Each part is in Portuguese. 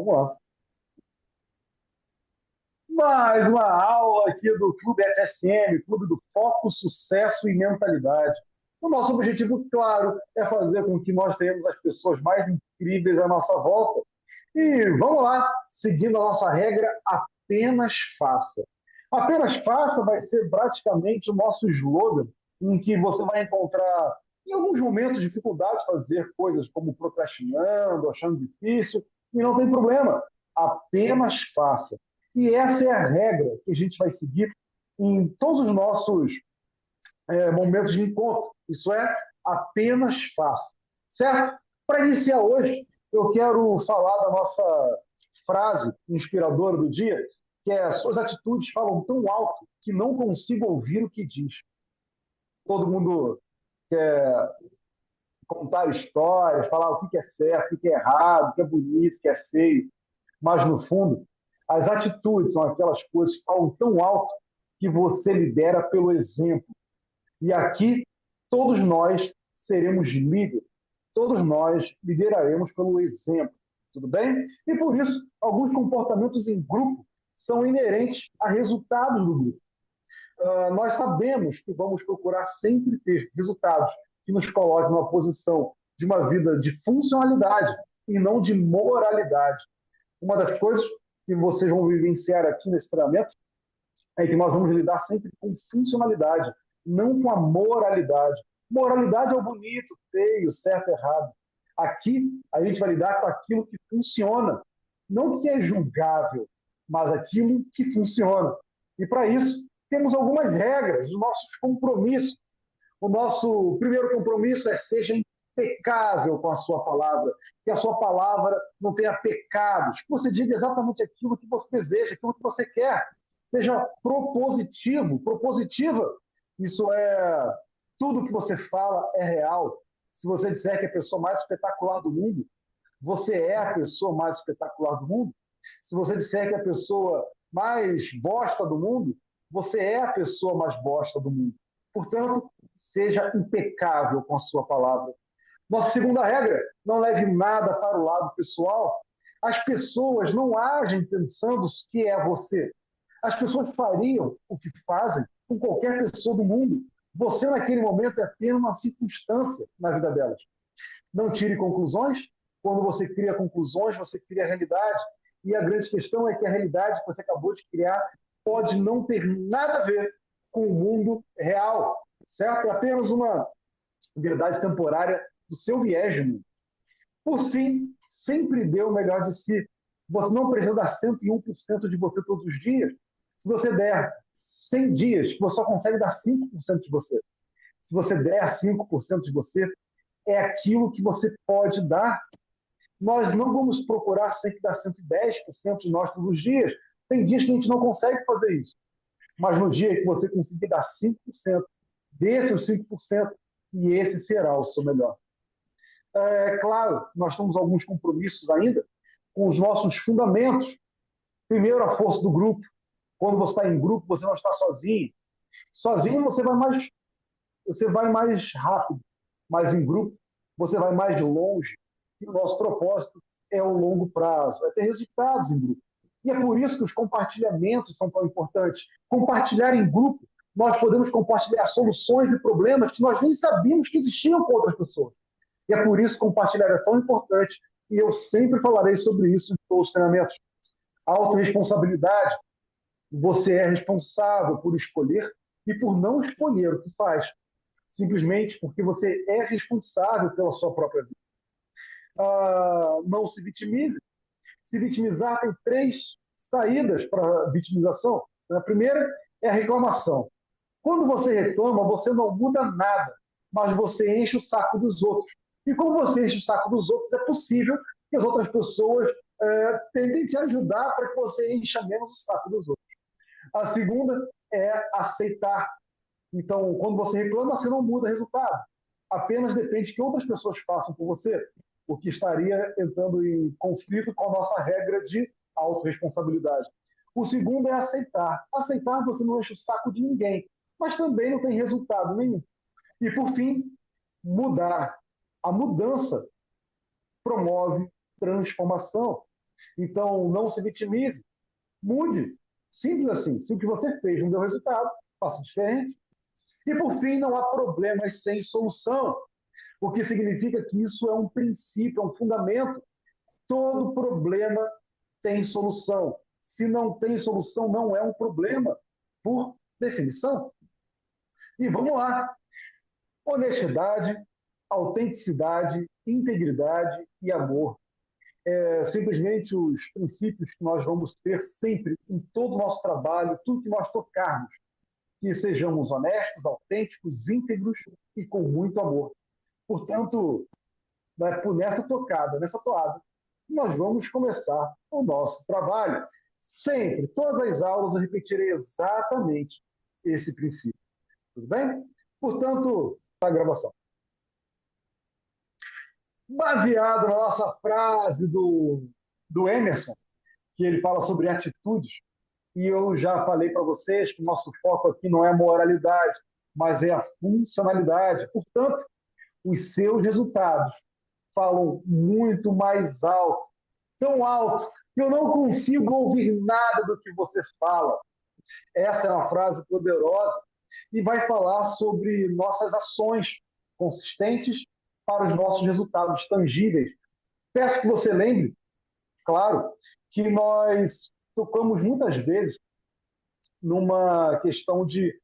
Vamos lá. Mais uma aula aqui do Clube FSM, Clube do Foco, Sucesso e Mentalidade. O nosso objetivo, claro, é fazer com que nós tenhamos as pessoas mais incríveis à nossa volta. E vamos lá, seguindo a nossa regra, apenas faça. Apenas faça vai ser praticamente o nosso slogan, em que você vai encontrar, em alguns momentos, dificuldade de fazer coisas como procrastinando, achando difícil, e não tem problema. Apenas faça. E essa é a regra que a gente vai seguir em todos os nossos momentos de encontro. Isso é, apenas faça. Certo? Para iniciar hoje, eu quero falar da nossa frase inspiradora do dia, que é: suas atitudes falam tão alto que não consigo ouvir o que diz. Todo mundo quer contar histórias, falar o que é certo, o que é errado, o que é bonito, o que é feio, mas no fundo, as atitudes são aquelas coisas que falam tão alto que você lidera pelo exemplo. E aqui, todos nós seremos líderes, todos nós lideraremos pelo exemplo, tudo bem? E por isso, alguns comportamentos em grupo são inerentes a resultados do grupo. Nós sabemos que vamos procurar sempre ter resultados que nos coloquem numa posição de uma vida de funcionalidade e não de moralidade. Uma das coisas que vocês vão vivenciar aqui nesse treinamento é que nós vamos lidar sempre com funcionalidade, não com a moralidade. Moralidade é o bonito, feio, certo, errado. Aqui, a gente vai lidar com aquilo que funciona, não que é julgável, mas aquilo que funciona. E para isso, temos algumas regras, os nossos compromissos. O nosso primeiro compromisso é: seja impecável com a sua palavra, que a sua palavra não tenha pecados, que você diga exatamente aquilo que você deseja, aquilo que você quer. Seja propositivo, propositiva. Isso é, tudo que você fala é real. Se você disser que é a pessoa mais espetacular do mundo, você é a pessoa mais espetacular do mundo. Se você disser que é a pessoa mais bosta do mundo, você é a pessoa mais bosta do mundo. Portanto, seja impecável com a sua palavra. Nossa segunda regra: não leve nada para o lado pessoal. As pessoas não agem pensando que é você. As pessoas fariam o que fazem com qualquer pessoa do mundo. Você, naquele momento, é apenas uma circunstância na vida delas. Não tire conclusões. Quando você cria conclusões, você cria a realidade. E a grande questão é que a realidade que você acabou de criar pode não ter nada a ver com o mundo real, certo? É apenas uma verdade temporária do seu viés de mundo. Por fim, sempre dê o melhor de si. Você não precisa dar 101% de você todos os dias. Se você der 100 dias, você só consegue dar 5% de você. Se você der 5% de você, é aquilo que você pode dar. Nós não vamos procurar sempre dar 110% de nós todos os dias. Tem dias que a gente não consegue fazer isso. Mas no dia que você conseguir dar 5%, dê os 5%, e esse será o seu melhor. É claro, nós temos alguns compromissos ainda com os nossos fundamentos. Primeiro, a força do grupo. Quando você está em grupo, você não está sozinho. Sozinho você vai mais rápido, mas em grupo você vai mais longe. E o nosso propósito é o longo prazo, é ter resultados em grupo. E é por isso que os compartilhamentos são tão importantes. Compartilhar em grupo, nós podemos compartilhar soluções e problemas que nós nem sabíamos que existiam com outras pessoas. E é por isso que compartilhar é tão importante. E eu sempre falarei sobre isso em todos os treinamentos. A autorresponsabilidade: você é responsável por escolher e por não escolher o que faz, simplesmente porque você é responsável pela sua própria vida. Não se vitimize. Se vitimizar, tem três saídas para a vitimização. A primeira é a reclamação. Quando você reclama, você não muda nada, mas você enche o saco dos outros. E quando você enche o saco dos outros, é possível que as outras pessoas tentem te ajudar para que você encha menos o saco dos outros. A segunda é aceitar. Então, quando você reclama, você não muda o resultado. Apenas depende que outras pessoas façam por você, o que estaria entrando em conflito com a nossa regra de autorresponsabilidade. O segundo é aceitar. Aceitar, você não enche o saco de ninguém, mas também não tem resultado nenhum. E, por fim, mudar. A mudança promove transformação. Então, não se vitimize, mude. Simples assim. Se o que você fez não deu resultado, faça diferente. E, por fim, não há problemas sem solução, o que significa que isso é um princípio, é um fundamento. Todo problema tem solução. Se não tem solução, não é um problema, por definição. E vamos lá. Honestidade, autenticidade, integridade e amor. Simplesmente os princípios que nós vamos ter sempre em todo o nosso trabalho, tudo que nós tocarmos. Que sejamos honestos, autênticos, íntegros e com muito amor. Portanto, nessa tocada, nessa toada, nós vamos começar o nosso trabalho. Sempre, todas as aulas, eu repetirei exatamente esse princípio. Tudo bem? Portanto, a gravação. Baseado na nossa frase do Emerson, que ele fala sobre atitudes, e eu já falei para vocês que o nosso foco aqui não é a moralidade, mas é a funcionalidade. Portanto, os seus resultados falam muito mais alto, tão alto, que eu não consigo ouvir nada do que você fala. Essa é uma frase poderosa e vai falar sobre nossas ações consistentes para os nossos resultados tangíveis. Peço que você lembre, claro, que nós tocamos muitas vezes numa questão de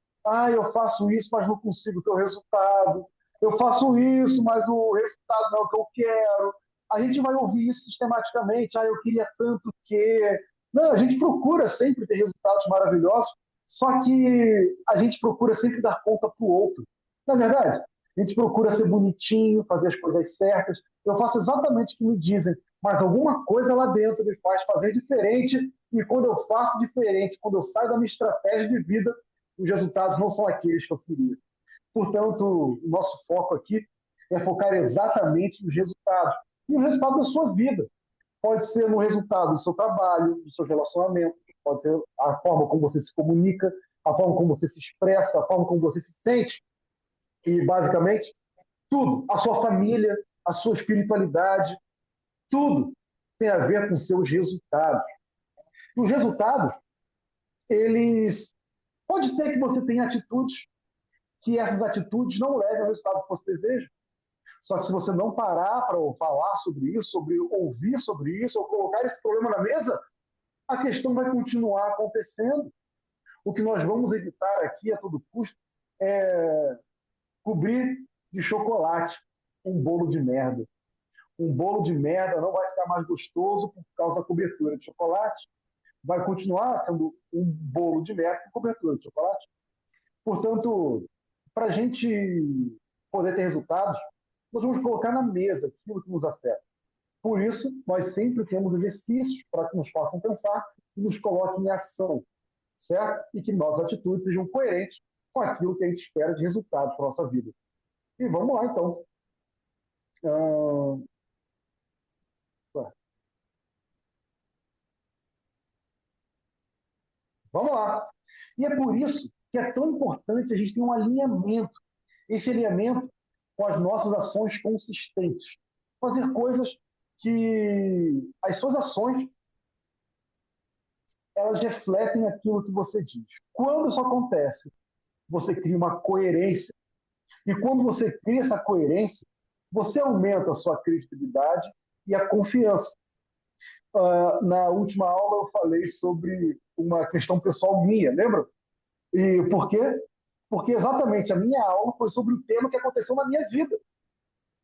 eu faço isso, mas não consigo ter o resultado. Eu faço isso, mas o resultado não é o que eu quero. A gente vai ouvir isso sistematicamente. Eu queria tanto que... Não, a gente procura sempre ter resultados maravilhosos, só que a gente procura sempre dar conta para o outro. Não é verdade? A gente procura ser bonitinho, fazer as coisas certas. Eu faço exatamente o que me dizem, mas alguma coisa lá dentro me faz fazer diferente, e quando eu faço diferente, quando eu saio da minha estratégia de vida, os resultados não são aqueles que eu queria. Portanto, o nosso foco aqui é focar exatamente nos resultados. E o resultado da sua vida. Pode ser no resultado do seu trabalho, dos seus relacionamentos, pode ser a forma como você se comunica, a forma como você se expressa, a forma como você se sente. E, basicamente, tudo. A sua família, a sua espiritualidade, tudo tem a ver com seus resultados. E os resultados, eles... Pode ser que você tenha atitudes que essas atitudes não levem ao resultado que você deseja. Só que se você não parar para falar sobre isso, sobre ouvir sobre isso, ou colocar esse problema na mesa, a questão vai continuar acontecendo. O que nós vamos evitar aqui, a todo custo, é cobrir de chocolate um bolo de merda. Um bolo de merda não vai ficar mais gostoso por causa da cobertura de chocolate. Vai continuar sendo um bolo de merda com cobertura de chocolate. Portanto, para a gente poder ter resultados, nós vamos colocar na mesa aquilo que nos afeta. Por isso, nós sempre temos exercícios para que nos façam pensar e nos coloquem em ação, certo? E que nossas atitudes sejam coerentes com aquilo que a gente espera de resultados para a nossa vida. E vamos lá, então. Vamos lá. E é por isso que é tão importante a gente ter um alinhamento. Esse alinhamento com as nossas ações consistentes. Fazer coisas que as suas ações elas refletem aquilo que você diz. Quando isso acontece, você cria uma coerência. E quando você cria essa coerência, você aumenta a sua credibilidade e a confiança. Na última aula eu falei sobre uma questão pessoal minha, lembra? E por quê? Porque exatamente a minha aula foi sobre o tema que aconteceu na minha vida.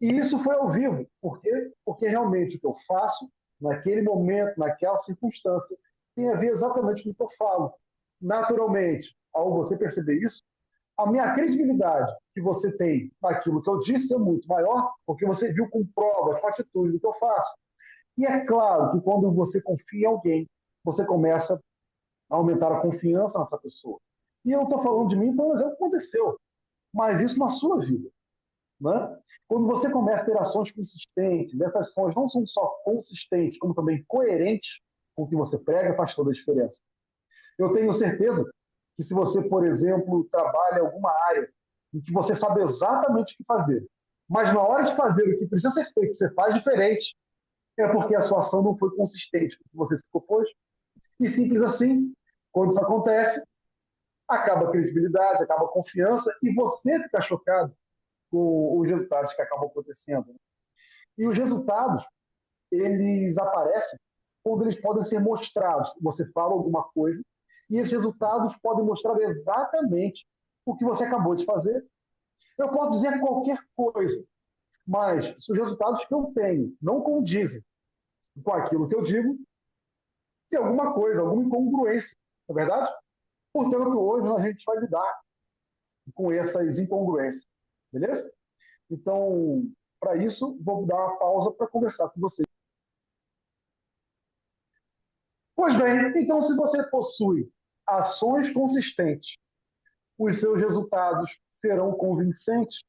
E isso foi ao vivo. Por quê? Porque realmente o que eu faço naquele momento, naquela circunstância, tem a ver exatamente com o que eu falo. Naturalmente, ao você perceber isso, a minha credibilidade que você tem naquilo que eu disse é muito maior, porque você viu com provas, com atitude do que eu faço. E é claro que quando você confia em alguém, você começa a aumentar a confiança nessa pessoa. E eu não estou falando de mim, foi um exemplo que aconteceu, mas isso na sua vida. Né? Quando você começa a ter ações consistentes, essas ações não são só consistentes, como também coerentes com o que você prega, faz toda a diferença. Eu tenho certeza que se você, por exemplo, trabalha em alguma área em que você sabe exatamente o que fazer, mas na hora de fazer o que precisa ser feito, você faz diferente, É porque a sua ação não foi consistente com o que você se propôs. E simples assim, quando isso acontece, acaba a credibilidade, acaba a confiança e você fica chocado com os resultados que acabam acontecendo. E os resultados, eles aparecem quando eles podem ser mostrados. Você fala alguma coisa e esses resultados podem mostrar exatamente o que você acabou de fazer. Eu posso dizer qualquer coisa, mas se os resultados que eu tenho não condizem com aquilo que eu digo, tem alguma coisa, alguma incongruência, não é verdade? Portanto, hoje a gente vai lidar com essas incongruências, beleza? Então, para isso, vou dar uma pausa para conversar com você. Pois bem, então se você possui ações consistentes, os seus resultados serão convincentes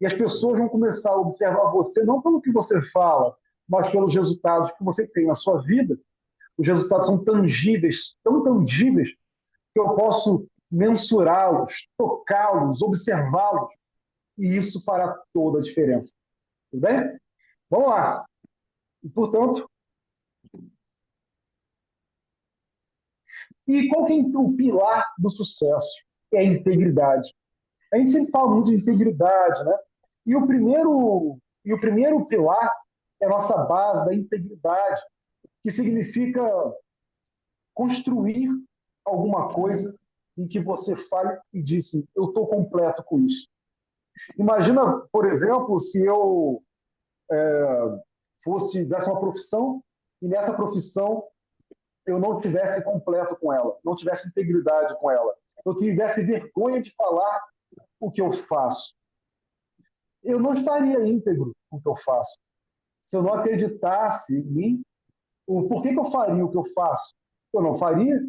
e as pessoas vão começar a observar você não pelo que você fala, mas pelos resultados que você tem na sua vida. Os resultados são tangíveis, tão tangíveis, que eu posso mensurá-los, tocá-los, observá-los, e isso fará toda a diferença. Tudo bem? Vamos lá. E, portanto, e qual que é o pilar do sucesso? É a integridade. A gente sempre fala muito de integridade, né? E o primeiro pilar é a nossa base da integridade, que significa construir alguma coisa em que você fale e disse, eu estou completo com isso. Imagina, por exemplo, se eu tivesse uma profissão e nessa profissão eu não tivesse completo com ela, não tivesse integridade com ela, eu tivesse vergonha de falar o que eu faço. Eu não estaria íntegro com o que eu faço. Se eu não acreditasse em mim, por que eu faria o que eu faço? Eu não faria.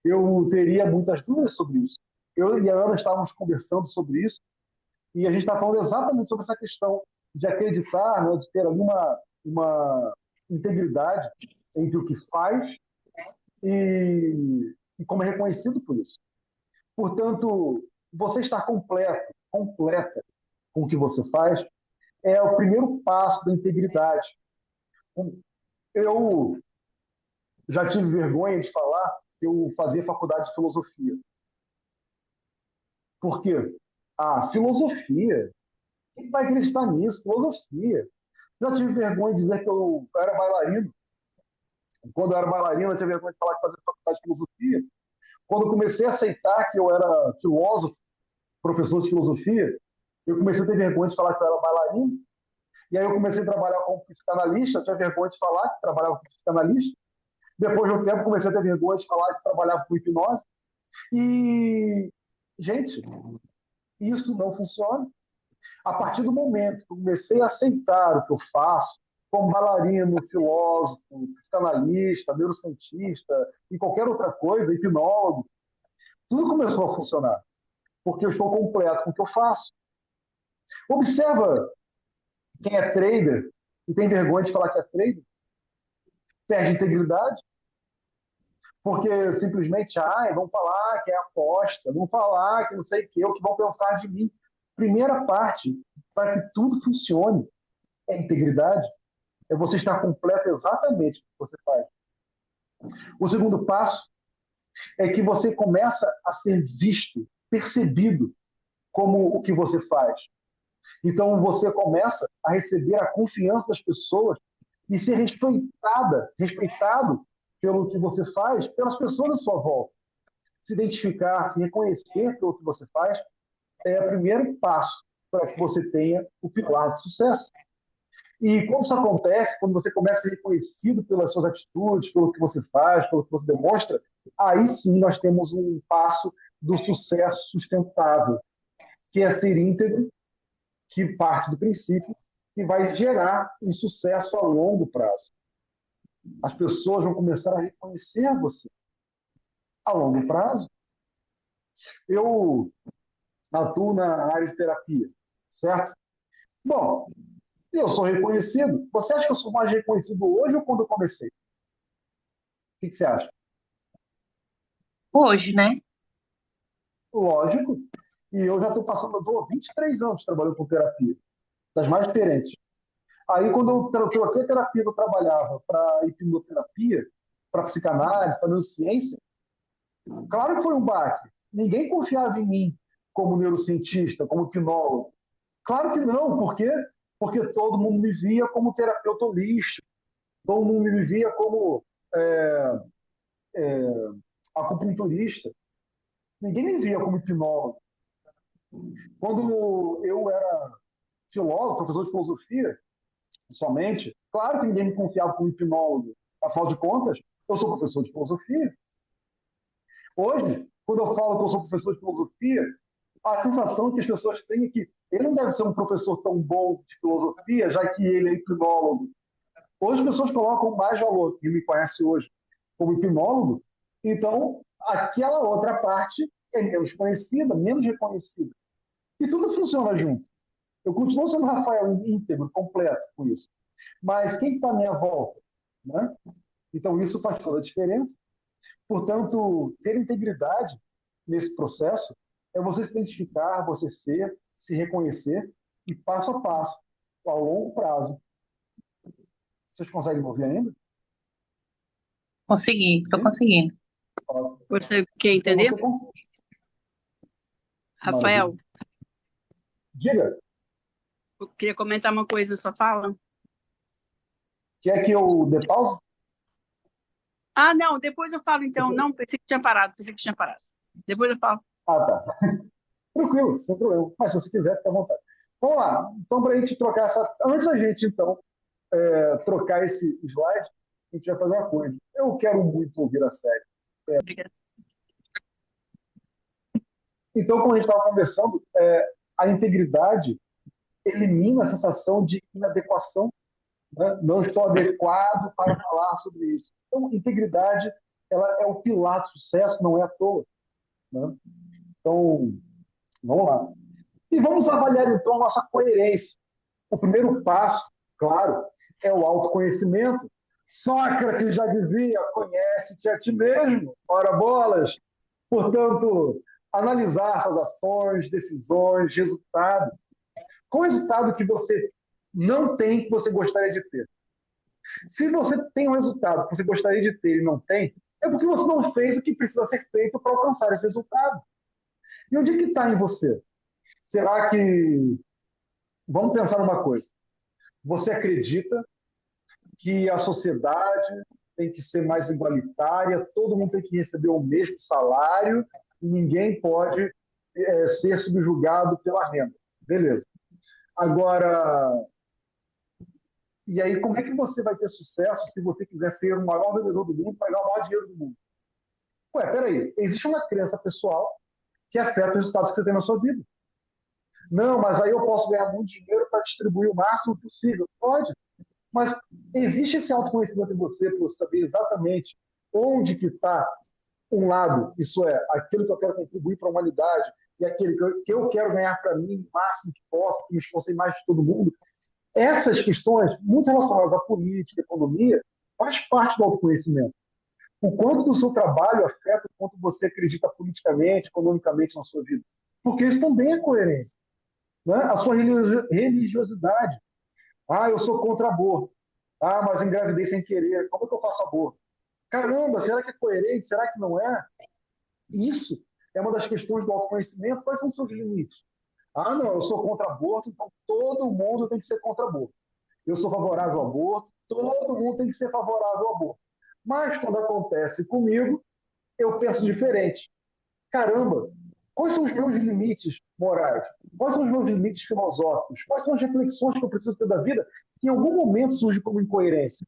Eu teria muitas dúvidas sobre isso. Eu e a Ana estávamos conversando sobre isso e a gente está falando exatamente sobre essa questão de acreditar, né, de ter ali uma integridade entre o que faz e como é reconhecido por isso. Portanto, você estar completo, completa com o que você faz, é o primeiro passo da integridade. Eu já tive vergonha de falar que eu fazia faculdade de filosofia. Por quê? Ah, filosofia. Quem vai acreditar nisso? Filosofia. Já tive vergonha de dizer que eu era bailarino. Quando eu era bailarino, eu tinha vergonha de falar que fazia faculdade de filosofia. Quando eu comecei a aceitar que eu era filósofo, professor de filosofia, eu comecei a ter vergonha de falar que eu era bailarino. E aí eu comecei a trabalhar como psicanalista, tinha vergonha de falar que trabalhava como psicanalista. Depois de um tempo, comecei a ter vergonha de falar que trabalhava com hipnose. E, gente, isso não funciona. A partir do momento que eu comecei a aceitar o que eu faço, como bailarino, filósofo, psicanalista, neurocientista e qualquer outra coisa, hipnólogo, tudo começou a funcionar, porque eu estou completo com o que eu faço. Observa quem é trader e tem vergonha de falar que é trader, perde integridade, porque simplesmente, vão falar que é aposta, vão falar que não sei o que vão pensar de mim. Primeira parte, para que tudo funcione, é integridade, é você estar completo exatamente o que você faz. O segundo passo é que você começa a ser visto, percebido como o que você faz. Então você começa a receber a confiança das pessoas e ser respeitado pelo que você faz, pelas pessoas à sua volta. Se identificar, se reconhecer pelo que você faz, é o primeiro passo para que você tenha o pilar de sucesso. E quando isso acontece, quando você começa a ser reconhecido pelas suas atitudes, pelo que você faz, pelo que você demonstra, aí sim nós temos um passo do sucesso sustentável, que é ser íntegro, que parte do princípio que vai gerar um sucesso a longo prazo. As pessoas vão começar a reconhecer você a longo prazo. Eu atuo na área de terapia, certo? Bom, eu sou reconhecido. Você acha que eu sou mais reconhecido hoje ou quando eu comecei? O que você acha? Hoje, né? Lógico. E eu já estou passando, eu estou 23 anos trabalhando com terapia, das mais diferentes. Aí, quando eu troquei a terapia que eu trabalhava para hipnoterapia, para psicanálise, para neurociência, claro que foi um baque. Ninguém confiava em mim como neurocientista, como hipnólogo. Claro que não, por quê? Porque todo mundo me via como terapeuta holístico, todo mundo me via como é, acupunturista. Ninguém me via como hipnólogo. Quando eu era filólogo, professor de filosofia, somente, claro que ninguém me confiava como hipnólogo. Afinal de contas, eu sou professor de filosofia. Hoje, quando eu falo que eu sou professor de filosofia, a sensação que as pessoas têm é que ele não deve ser um professor tão bom de filosofia, já que ele é hipnólogo. Hoje as pessoas colocam mais valor, quem me conhece hoje como hipnólogo, então aquela outra parte é menos conhecida, menos reconhecida. E tudo funciona junto. Eu continuo sendo Rafael íntegro, completo com isso. Mas quem está à minha volta? Né? Então isso faz toda a diferença. Portanto, ter integridade nesse processo é você se identificar, você ser, se reconhecer e passo a passo, ao longo prazo. Vocês conseguem me ouvir ainda? Consegui, tô Sim? conseguindo. Ótimo. Você quer Então entender? você consegue. Maravilha. Rafael, Diga, eu queria comentar uma coisa na sua fala. quer que eu dê pausa? Ah, não, depois eu falo então. Não, pensei que tinha parado, pensei que tinha parado. Depois eu falo. Ah, tá. Tranquilo, sem problema. Mas se você quiser, fica à vontade. Vamos lá. Então, para a gente trocar essa. Antes da gente, então, trocar esse slide, a gente vai fazer uma coisa. Eu quero muito ouvir a série. Obrigada. Então, como a gente estava conversando, a integridade elimina a sensação de inadequação, né? Não estou adequado para falar sobre isso. Então, integridade ela é o pilar do sucesso, não é à toa. Né? Então, vamos lá. E vamos avaliar, então, a nossa coerência. O primeiro passo, claro, é o autoconhecimento. Sócrates já dizia: conhece-te a ti mesmo. Ora bolas! Portanto, analisar suas ações, decisões, resultados. Qual o resultado que você não tem que você gostaria de ter? Se você tem um resultado que você gostaria de ter e não tem, é porque você não fez o que precisa ser feito para alcançar esse resultado. E onde é que está em você? Será que. Vamos pensar numa coisa. Você acredita que a sociedade tem que ser mais igualitária, todo mundo tem que receber o mesmo salário, e ninguém pode ser subjugado pela renda. Beleza. Agora, e aí como é que você vai ter sucesso se você quiser ser o maior vendedor do mundo, pagar o maior dinheiro do mundo? Ué, peraí, existe uma crença pessoal que afeta os resultados que você tem na sua vida. Não, mas aí eu posso ganhar muito dinheiro para distribuir o máximo possível. Pode, mas existe esse autoconhecimento em você para você saber exatamente onde que está um lado, isso é, aquilo que eu quero contribuir para a humanidade e aquele que eu quero ganhar para mim o máximo que posso, que me esforcei mais de todo mundo. Essas questões, muito relacionadas à política, à economia, faz parte do autoconhecimento. O quanto do seu trabalho afeta o quanto você acredita politicamente, economicamente na sua vida. Porque isso também é coerência. Né? A sua religiosidade. Ah, eu sou contra aborto. Ah, mas engravidei sem querer. Como é que eu faço aborto? Caramba, será que é coerente? Será que não é? Isso é uma das questões do autoconhecimento. Quais são os seus limites? Ah, não, eu sou contra aborto, então todo mundo tem que ser contra aborto. Eu sou favorável ao aborto, todo mundo tem que ser favorável ao aborto. Mas quando acontece comigo, eu penso diferente. Caramba, quais são os meus limites morais? Quais são os meus limites filosóficos? Quais são as reflexões que eu preciso ter da vida que em algum momento surgem como incoerência?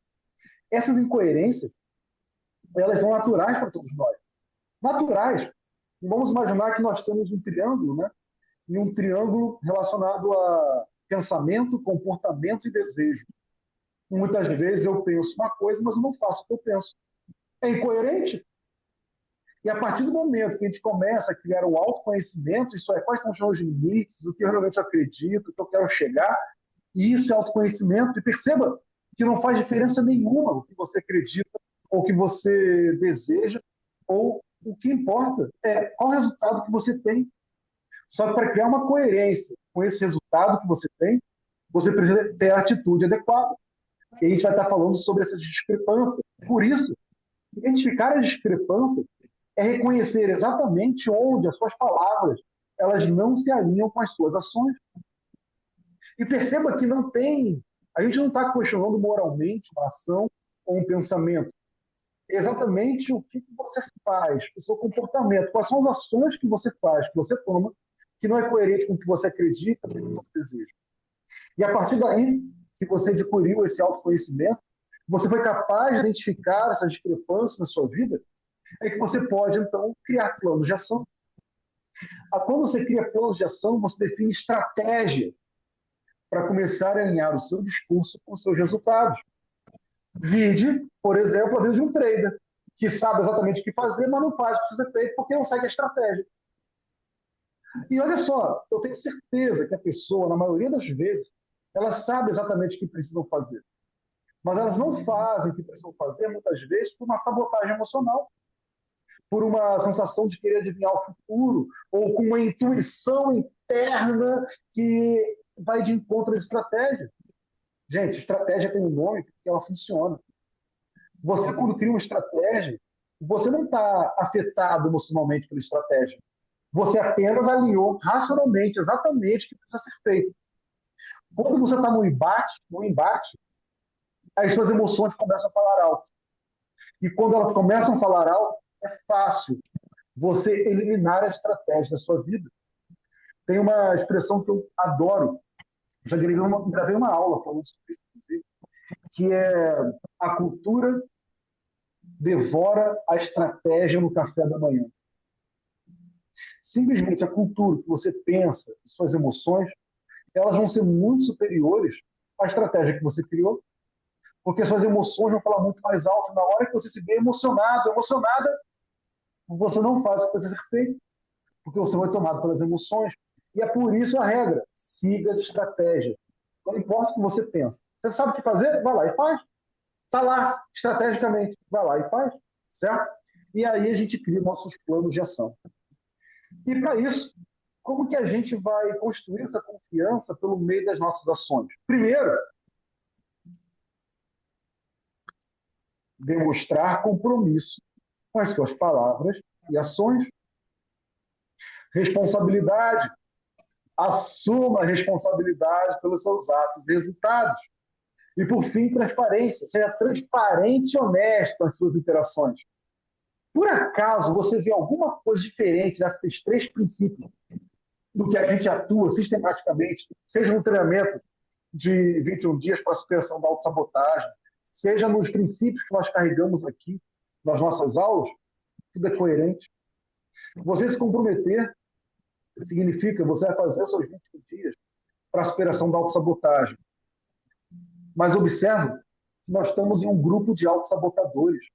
Essas incoerências, elas são naturais para todos nós. Naturais. Vamos imaginar que nós temos um triângulo, né? E um triângulo relacionado a pensamento, comportamento e desejo. Muitas vezes eu penso uma coisa, mas eu não faço o que eu penso. É incoerente? E a partir do momento que a gente começa a criar o autoconhecimento, isso é, quais são os meus limites, o que eu realmente acredito, o que eu quero chegar, e isso é autoconhecimento. E perceba que não faz diferença nenhuma o que você acredita, ou o que você deseja, ou o que importa é qual o resultado que você tem. Só que para criar uma coerência com esse resultado que você tem, você precisa ter a atitude adequada. E a gente vai estar falando sobre essas discrepâncias. Por isso, identificar as discrepâncias é reconhecer exatamente onde as suas palavras elas não se alinham com as suas ações. E perceba que não tem. A gente não está questionando moralmente uma ação ou um pensamento. É exatamente o que você faz, o seu comportamento, quais são as ações que você faz, que você toma, que não é coerente com o que você acredita, com o que você deseja. E a partir daí que você adquiriu esse autoconhecimento, você foi capaz de identificar essas discrepâncias na sua vida, é que você pode, então, criar planos de ação. Quando você cria planos de ação, você define estratégia para começar a alinhar o seu discurso com os seus resultados. Vide, por exemplo, a vida de um trader, que sabe exatamente o que fazer, mas não faz o que precisa ser feito porque não segue a estratégia. E olha só, eu tenho certeza que a pessoa, na maioria das vezes, ela sabe exatamente o que precisam fazer. Mas elas não fazem o que precisam fazer, muitas vezes, por uma sabotagem emocional, por uma sensação de querer adivinhar o futuro, ou com uma intuição interna que vai de encontro à estratégia. Gente, estratégia tem um nome porque ela funciona. Você, quando cria uma estratégia, você não está afetado emocionalmente pela estratégia. Você apenas alinhou racionalmente, exatamente o que precisa ser feito. Quando você está no embate, aí suas emoções começam a falar alto. E quando elas começam a falar alto, é fácil você eliminar a estratégia da sua vida. Tem uma expressão que eu adoro, já gravei uma aula falando sobre isso, inclusive, que é a cultura devora a estratégia no café da manhã. Simplesmente a cultura que você pensa, suas emoções, elas vão ser muito superiores à estratégia que você criou, porque suas emoções vão falar muito mais alto. Na hora que você se vê emocionado, emocionada, você não faz o que precisa ser feito, porque você foi tomado pelas emoções. E é por isso a regra: siga as estratégias. Não importa o que você pensa. Você sabe o que fazer? Vai lá e faz. Está lá, estrategicamente. Vai lá e faz. Certo? E aí a gente cria nossos planos de ação. E para isso, como que a gente vai construir essa confiança pelo meio das nossas ações? Primeiro, demonstrar compromisso com as suas palavras e ações. Responsabilidade. Assuma a responsabilidade pelos seus atos e resultados. E, por fim, transparência. Seja transparente e honesto nas suas interações. Por acaso você vê alguma coisa diferente desses três princípios do que a gente atua sistematicamente, seja no treinamento de 21 dias para a superação da autossabotagem, seja nos princípios que nós carregamos aqui nas nossas aulas, tudo é coerente. Você se comprometer significa você vai fazer os seus 21 dias para a superação da autossabotagem. Mas observe que nós estamos em um grupo de autossabotadores.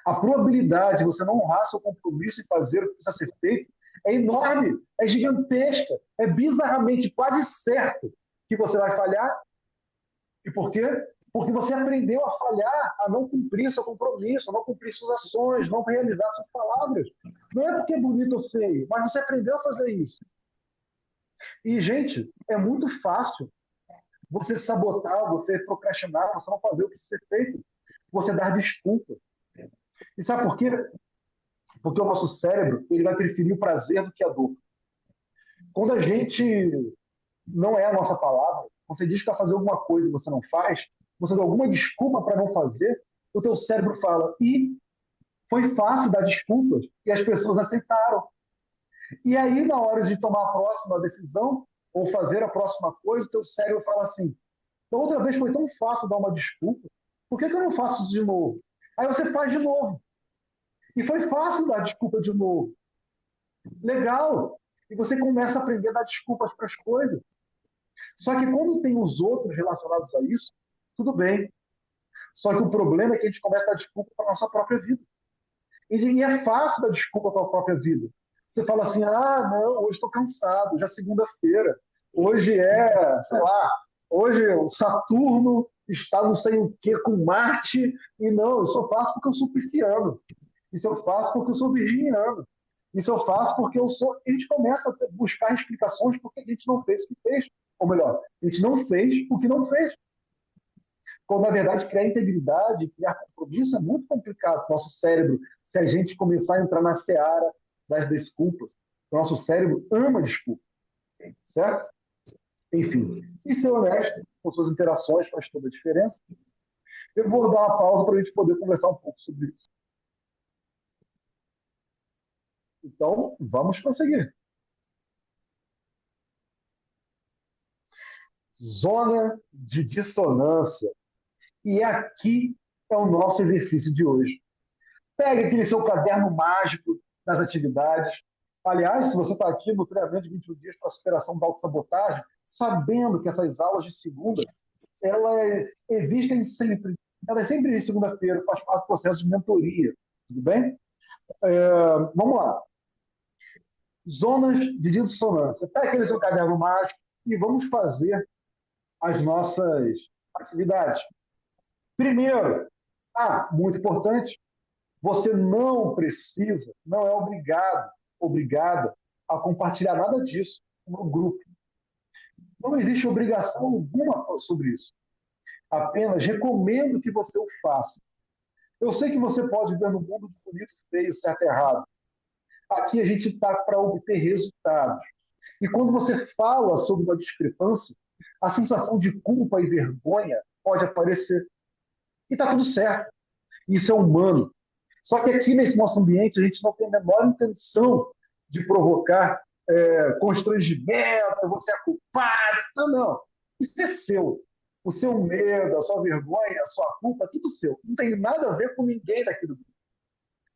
A probabilidade de você não honrar seu compromisso e fazer o que precisa ser feito é enorme, é gigantesca, é bizarramente quase certo que você vai falhar. E por quê? Porque você aprendeu a falhar, a não cumprir seu compromisso, a não cumprir suas ações, não realizar suas palavras. Não é porque é bonito ou feio, mas você aprendeu a fazer isso. E, gente, é muito fácil você sabotar, você procrastinar, você não fazer o que precisa ser feito, você dar desculpa. E sabe por quê? Porque o nosso cérebro ele vai preferir o prazer do que a dor. Quando a gente não é a nossa palavra, você diz que vai fazer alguma coisa e você não faz, você dá alguma desculpa para não fazer, o teu cérebro fala, e foi fácil dar desculpas, e as pessoas aceitaram. E aí, na hora de tomar a próxima decisão, ou fazer a próxima coisa, o teu cérebro fala assim, da outra vez foi tão fácil dar uma desculpa, por que eu não faço isso de novo? Aí você faz de novo. E foi fácil dar desculpa de novo. Legal. E você começa a aprender a dar desculpas para as coisas. Só que quando tem os outros relacionados a isso, tudo bem. Só que o problema é que a gente começa a dar desculpa para a nossa própria vida. E é fácil dar desculpa para a própria vida. Você fala assim, ah, não, hoje estou cansado, já é segunda-feira. Hoje é, sei lá, hoje o Saturno está não sei o que com Marte. E não, eu só faço porque eu sou pisciano. Isso eu faço porque eu sou virginiano. Isso eu faço porque eu sou... A gente começa a buscar explicações porque a gente não fez o que fez. ou melhor, a gente não fez o que não fez. Quando, na verdade, criar integridade, criar compromisso é muito complicado para o nosso cérebro, se a gente começar a entrar na seara das desculpas. O nosso cérebro ama desculpa, certo? Enfim, e ser honesto com suas interações faz toda a diferença. Eu vou dar uma pausa para a gente poder conversar um pouco sobre isso. Então, vamos prosseguir. Zona de dissonância. E aqui é o nosso exercício de hoje. Pegue aquele seu caderno mágico das atividades. Aliás, se você está aqui no treinamento de 21 dias para a superação da autossabotagem, sabendo que essas aulas de segunda, elas existem sempre. Elas sempre existem segunda-feira, faz parte do processo de mentoria. Tudo bem? Vamos lá. Zonas de dissonância. Pega aquele seu caderno mágico e vamos fazer as nossas atividades. Primeiro, muito importante, você não precisa, não é obrigada a compartilhar nada disso no grupo. Não existe obrigação alguma sobre isso. Apenas recomendo que você o faça. Eu sei que você pode ver no mundo de bonito, feio, certo e errado. Aqui a gente está para obter resultados. E quando você fala sobre uma discrepância, a sensação de culpa e vergonha pode aparecer. E está tudo certo. Isso é humano. Só que aqui nesse nosso ambiente a gente não tem a menor intenção de provocar constrangimento, você é culpado. Não, não. Isso é seu. O seu medo, a sua vergonha, a sua culpa, tudo seu. Não tem nada a ver com ninguém daqui do grupo.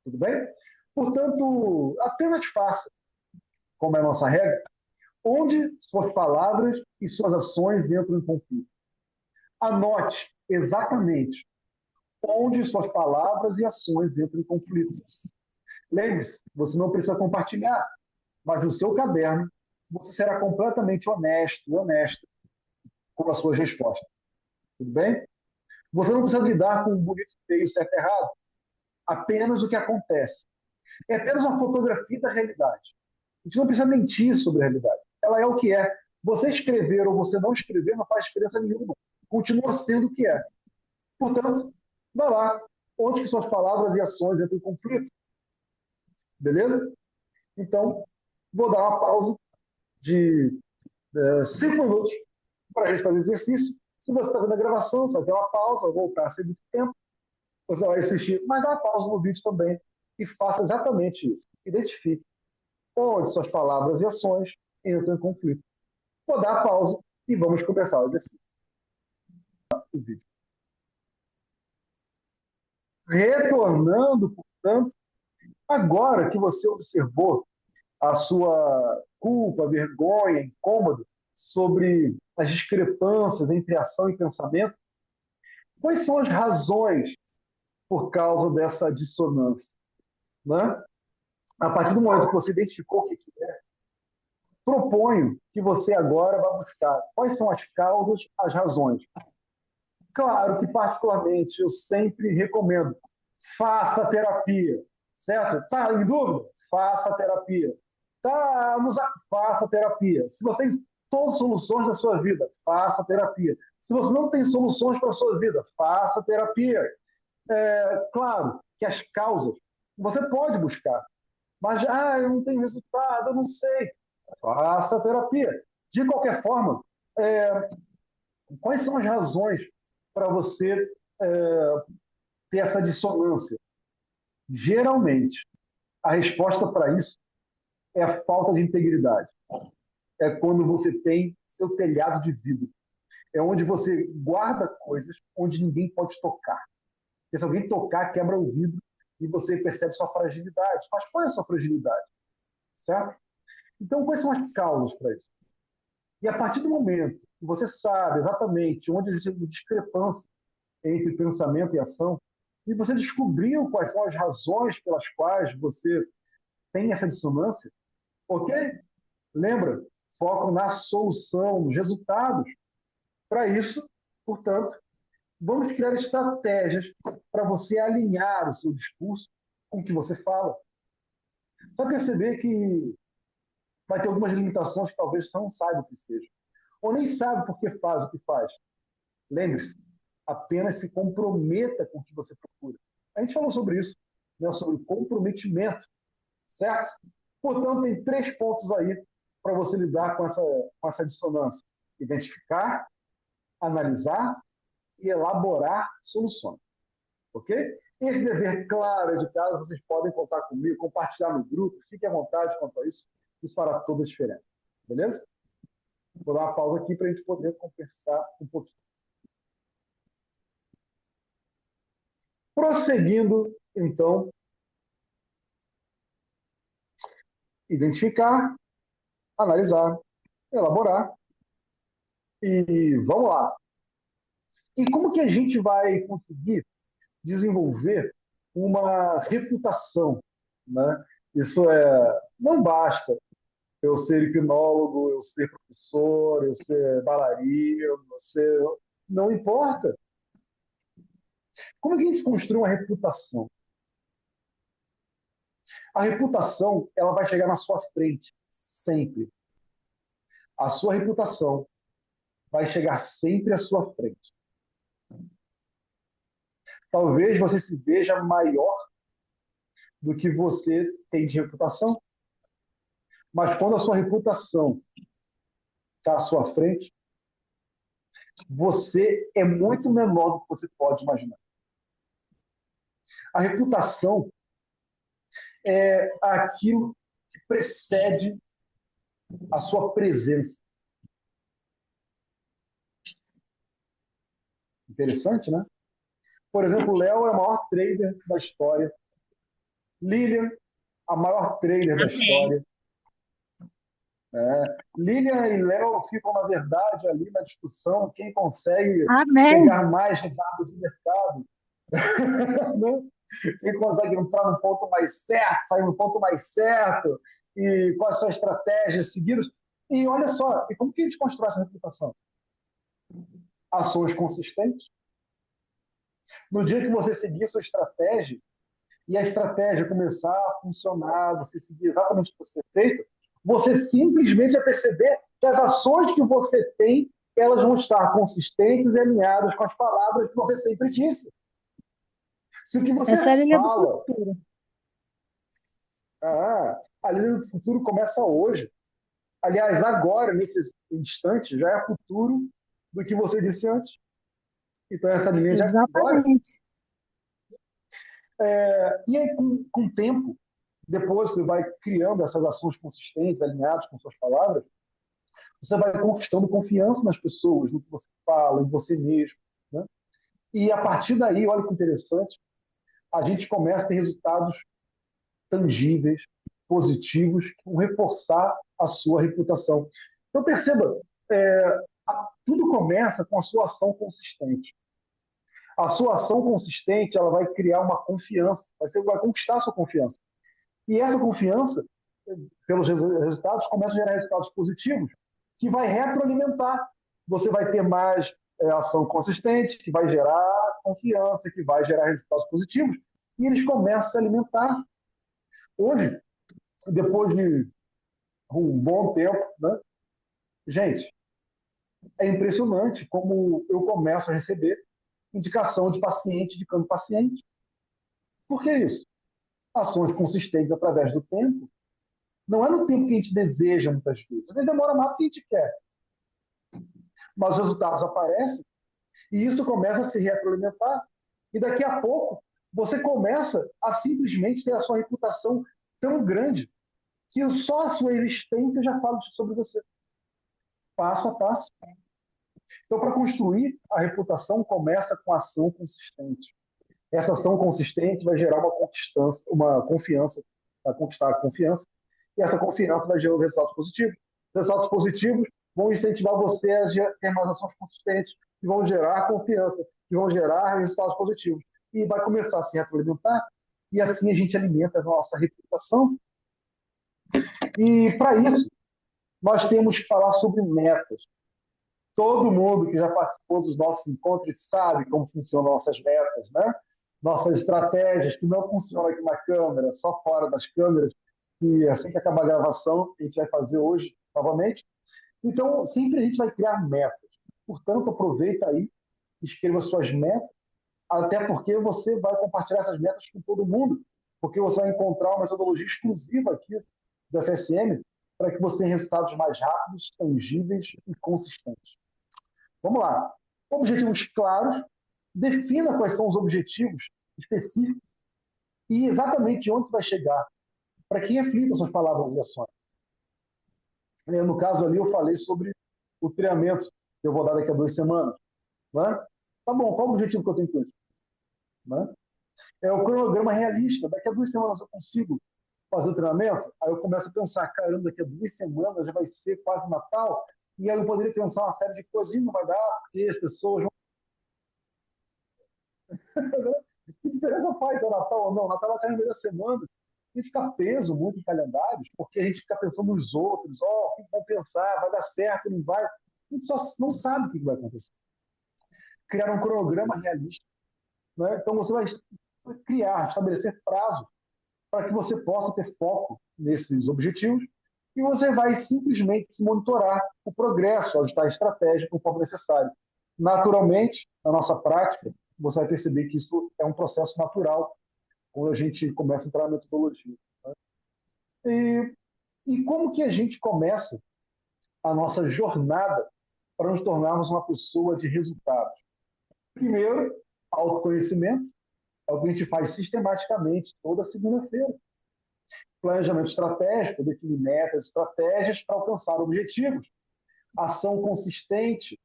Tudo bem? Portanto, apenas faça, como é a nossa regra, onde suas palavras e suas ações entram em conflito. Anote exatamente onde suas palavras e ações entram em conflito. Lembre-se, você não precisa compartilhar, mas no seu caderno você será completamente honesto, honesta com as suas respostas. Tudo bem? Você não precisa lidar com o bonito, feio, certo e errado. Apenas o que acontece. É apenas uma fotografia da realidade. A gente não precisa mentir sobre a realidade. Ela é o que é. Você escrever ou você não escrever não faz diferença nenhuma. Continua sendo o que é. Portanto, vá lá. Onde que suas palavras e ações entram em conflito? Beleza? Então, vou dar uma pausa de 5 minutos para a gente fazer exercício. Se você está vendo a gravação, você vai ter uma pausa, vai voltar a ser muito tempo, você vai assistir, mas dá uma pausa no vídeo também e faça exatamente isso. Identifique onde suas palavras e ações entram em conflito. Vou dar a pausa e vamos começar o exercício. O vídeo. Retornando, portanto, agora que você observou a sua culpa, vergonha, incômodo sobre as discrepâncias entre ação e pensamento, quais são as razões por causa dessa dissonância? Né? A partir do momento que você identificou o que é, proponho que você agora vá buscar quais são as causas, as razões. Claro que, particularmente, eu sempre recomendo, faça terapia, certo? Está em dúvida? Faça terapia. Faça terapia. Se você tem todas as soluções da sua vida, faça terapia. Se você não tem soluções para a sua vida, faça terapia. Claro que as causas você pode buscar, mas eu não tenho resultado, eu não sei. Faça terapia. De qualquer forma, quais são as razões para você ter essa dissonância? Geralmente, a resposta para isso é a falta de integridade. É quando você tem seu telhado de vidro. É onde você guarda coisas onde ninguém pode tocar. Porque se alguém tocar, quebra o vidro e você percebe sua fragilidade. Mas qual é a sua fragilidade? Certo? Então, quais são as causas para isso? E a partir do momento que você sabe exatamente onde existe uma discrepância entre pensamento e ação, e você descobriu quais são as razões pelas quais você tem essa dissonância, ok? Lembra? Foco na solução, nos resultados. Para isso, portanto, vamos criar estratégias para você alinhar o seu discurso com o que você fala. Só perceber que vai ter algumas limitações que talvez você não saiba o que seja. ou nem sabe por que faz o que faz. Lembre-se, apenas se comprometa com o que você procura. A gente falou sobre isso, né, sobre comprometimento, certo? Portanto, tem 3 pontos aí para você lidar com essa dissonância. Identificar, analisar e elaborar soluções. Ok? Esse dever claro é de casa, vocês podem contar comigo, compartilhar no grupo, fique à vontade quanto a isso. Isso fará toda a diferença. Beleza? Vou dar uma pausa aqui para a gente poder conversar um pouquinho. Prosseguindo, então, identificar, analisar, elaborar e vamos lá. E como que a gente vai conseguir desenvolver uma reputação, né? Isso não basta eu ser hipnólogo, eu ser professor, eu ser bailarino, não importa. Como é que a gente construi uma reputação? A reputação, ela vai chegar na sua frente, sempre. A sua reputação vai chegar sempre à sua frente. Talvez você se veja maior do que você tem de reputação, mas quando a sua reputação está à sua frente, você é muito menor do que você pode imaginar. A reputação é aquilo que precede a sua presença. Interessante, né? Por exemplo, o Léo é o maior trader da história. Lilian, a maior trader da história. Lilian e Léo ficam, na verdade, ali na discussão, quem consegue pegar mais de dado de mercado. Né? Quem consegue entrar no ponto mais certo, sair no ponto mais certo, e quais são as estratégias seguidas. E olha só, e como que a gente constrói essa reputação? Ações consistentes. No dia que você seguir sua estratégia, e a estratégia começar a funcionar, você seguir exatamente o que você feito, você simplesmente vai perceber que as ações que você tem, elas vão estar consistentes e alinhadas com as palavras que você sempre disse. Se o que você fala... a linha do futuro começa hoje. Aliás, agora, nesse instante, já é futuro do que você disse antes. Então, essa linha já é agora. E aí, com o tempo, depois você vai criando essas ações consistentes, alinhadas com suas palavras, você vai conquistando confiança nas pessoas, no que você fala, em você mesmo. Né? E a partir daí, olha que interessante, a gente começa a ter resultados tangíveis, positivos, que vão reforçar a sua reputação. Então, perceba, tudo começa com a sua ação consistente. A sua ação consistente, ela vai criar uma confiança, você vai conquistar a sua confiança. E essa confiança, pelos resultados, começa a gerar resultados positivos, que vai retroalimentar. Você vai ter mais ação consistente, que vai gerar confiança, que vai gerar resultados positivos, e eles começam a se alimentar. Hoje, depois de um bom tempo, né? Gente, é impressionante como eu começo a receber indicação de paciente, indicando paciente. Por que isso? Ações consistentes através do tempo. Não é no tempo que a gente deseja, muitas vezes. A gente demora mais do que a gente quer. Mas os resultados aparecem e isso começa a se retroalimentar. E daqui a pouco, você começa a simplesmente ter a sua reputação tão grande que só a sua existência já fala sobre você. Passo a passo. Então, para construir a reputação, começa com ação consistente. Essa ação consistente vai gerar uma confiança, vai conquistar a confiança, e essa confiança vai gerar os resultados positivos. Os resultados positivos vão incentivar você a ter mais ações consistentes, que vão gerar confiança, que vão gerar resultados positivos. E vai começar a se retroalimentar, e assim a gente alimenta a nossa reputação. E, para isso, nós temos que falar sobre metas. Todo mundo que já participou dos nossos encontros sabe como funcionam nossas metas, né? Nossas estratégias, que não funcionam aqui na câmera, só fora das câmeras, e assim que acabar a gravação, a gente vai fazer hoje novamente. Então, sempre a gente vai criar metas. Portanto, aproveita aí, escreva suas metas, até porque você vai compartilhar essas metas com todo mundo, porque você vai encontrar uma metodologia exclusiva aqui do FSM para que você tenha resultados mais rápidos, tangíveis e consistentes. Vamos lá. Objetivos claros, defina quais são os objetivos específicos e exatamente onde você vai chegar, para que reflita suas palavras e ações. No caso ali, eu falei sobre o treinamento que eu vou dar daqui a 2 semanas. Né? Tá bom, qual o objetivo que eu tenho com isso? Né? É o cronograma realista. Daqui a 2 semanas eu consigo fazer o treinamento? Aí eu começo a pensar, caramba, daqui a 2 semanas já vai ser quase Natal, e aí eu poderia pensar uma série de coisas, e não vai dar, porque as pessoas vão... Que diferença faz se é Natal ou não? Natal vai cair no meio da semana. A gente fica preso muito em calendários, porque a gente fica pensando nos outros, o que vão pensar, vai dar certo, não vai. A gente só não sabe o que vai acontecer. Criar um cronograma realista. Né? Então você vai criar, estabelecer prazos para que você possa ter foco nesses objetivos e você vai simplesmente se monitorar o progresso, ajustar a estratégia conforme necessário. Naturalmente, na nossa prática, você vai perceber que isso é um processo natural quando a gente começa a entrar na metodologia. Né? E como que a gente começa a nossa jornada para nos tornarmos uma pessoa de resultados? Primeiro, autoconhecimento, é o que a gente faz sistematicamente toda segunda-feira. Planejamento estratégico, definir metas, estratégias para alcançar objetivos. Ação consistente.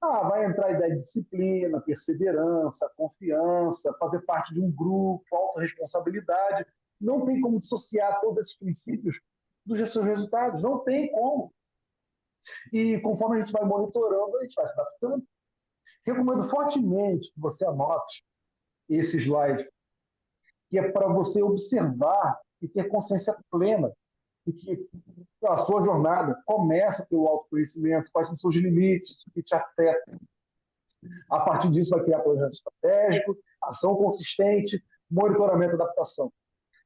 Vai entrar a ideia de disciplina, perseverança, confiança, fazer parte de um grupo, autorresponsabilidade. Não tem como dissociar todos esses princípios dos seus resultados. Não tem como. E conforme a gente vai monitorando, a gente vai se adaptando. Recomendo fortemente que você anote esse slide, que é para você observar e ter consciência plena de que a sua jornada começa pelo autoconhecimento, quais são os seus limites, o que te afeta. A partir disso, vai criar planejamento estratégico, ação consistente, monitoramento e adaptação.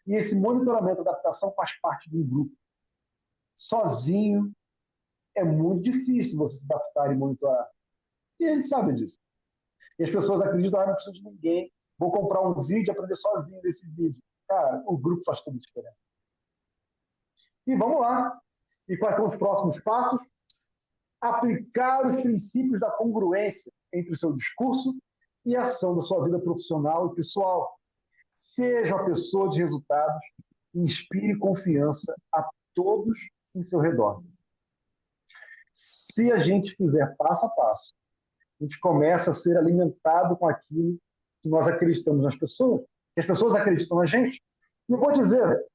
E esse monitoramento e adaptação faz parte de um grupo. Sozinho, é muito difícil você se adaptar e monitorar. E a gente sabe disso. E as pessoas acreditam, não preciso de ninguém, vou comprar um vídeo e aprender sozinho desse vídeo. Cara, o grupo faz toda a diferença. E vamos lá. E quais são os próximos passos? Aplicar os princípios da congruência entre o seu discurso e a ação da sua vida profissional e pessoal. Seja uma pessoa de resultados, inspire confiança a todos em seu redor. Se a gente fizer passo a passo, a gente começa a ser alimentado com aquilo que nós acreditamos nas pessoas, que as pessoas acreditam na gente. E eu vou dizer,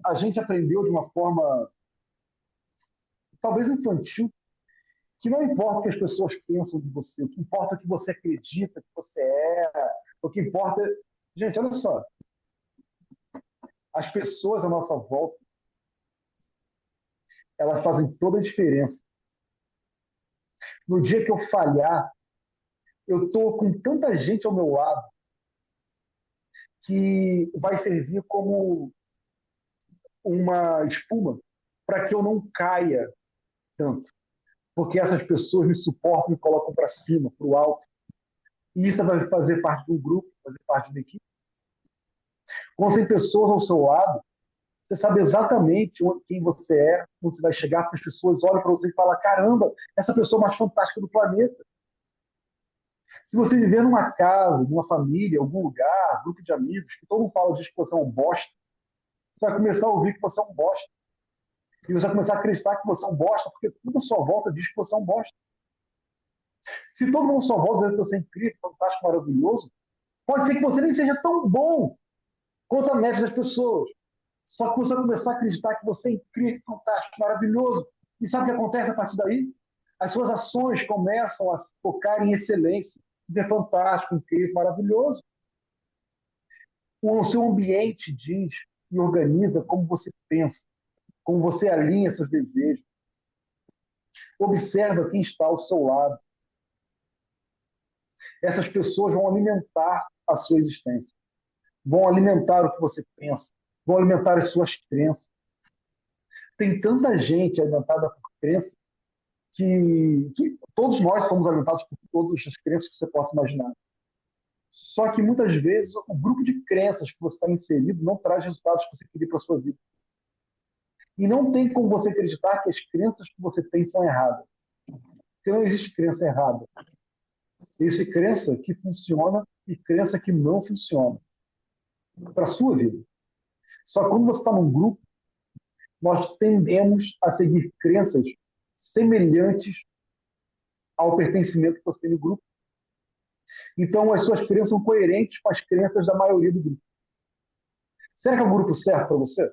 a gente aprendeu de uma forma talvez infantil, que não importa o que as pessoas pensam de você, o que importa é o que você acredita que você é, o que importa... Gente, olha só, as pessoas à nossa volta, elas fazem toda a diferença. No dia que eu falhar, eu estou com tanta gente ao meu lado que vai servir como uma espuma para que eu não caia tanto. Porque essas pessoas me suportam e me colocam para cima, para o alto. E isso vai fazer parte de um grupo, fazer parte de uma equipe. Quando tem pessoas ao seu lado, você sabe exatamente quem você é, quando você vai chegar para as pessoas, olham para você e falam, caramba, essa pessoa mais fantástica do planeta. Se você viver numa casa, numa família, algum lugar, grupo de amigos, que todo mundo fala disso que você é um bosta, você vai começar a ouvir que você é um bosta. E você vai começar a acreditar que você é um bosta, porque tudo à sua volta diz que você é um bosta. Se todo mundo à sua volta diz que você é incrível, fantástico, maravilhoso, pode ser que você nem seja tão bom quanto a média das pessoas. Só que você vai começar a acreditar que você é incrível, fantástico, maravilhoso. E sabe o que acontece a partir daí? As suas ações começam a se focar em excelência. Isso é fantástico, incrível, maravilhoso. O seu ambiente diz e organiza como você pensa, como você alinha seus desejos. Observa quem está ao seu lado. Essas pessoas vão alimentar a sua existência. Vão alimentar o que você pensa. Vão alimentar as suas crenças. Tem tanta gente alimentada por crença que todos nós somos alimentados por todas as crenças que você possa imaginar. Só que muitas vezes o grupo de crenças que você está inserido não traz resultados que você queria para a sua vida. E não tem como você acreditar que as crenças que você tem são erradas. Porque não existe crença errada. Existe crença que funciona e crença que não funciona para a sua vida. Só que quando você está num grupo, nós tendemos a seguir crenças semelhantes ao pertencimento que você tem no grupo. Então, as suas crenças são coerentes com as crenças da maioria do grupo. Será que é o grupo certo para você?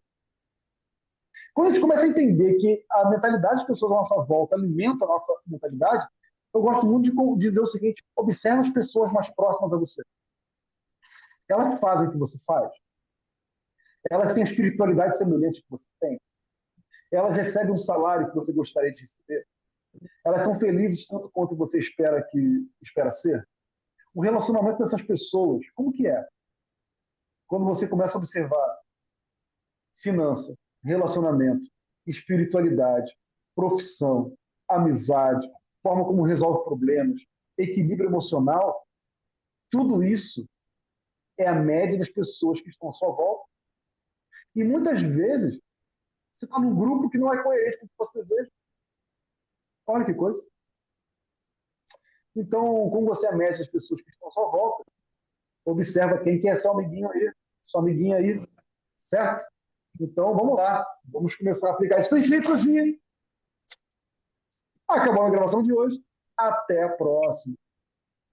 Quando a gente começa a entender que a mentalidade das pessoas à nossa volta alimenta a nossa mentalidade, eu gosto muito de dizer o seguinte: observe as pessoas mais próximas a você. Elas fazem o que você faz. Elas têm a espiritualidade semelhante que você tem. Elas recebem um salário que você gostaria de receber. Elas estão felizes tanto quanto você espera ser. O relacionamento dessas pessoas, como que é? Quando você começa a observar finança, relacionamento, espiritualidade, profissão, amizade, forma como resolve problemas, equilíbrio emocional, tudo isso é a média das pessoas que estão à sua volta. E muitas vezes você está num grupo que não é coerente com o que você deseja. Olha que coisa. Então, como você é a média das pessoas que estão à sua volta, observa quem que é seu amiguinho aí, sua amiguinha aí, certo? Então, vamos lá. Vamos começar a aplicar esses princípios e acabou a gravação de hoje. Até a próxima.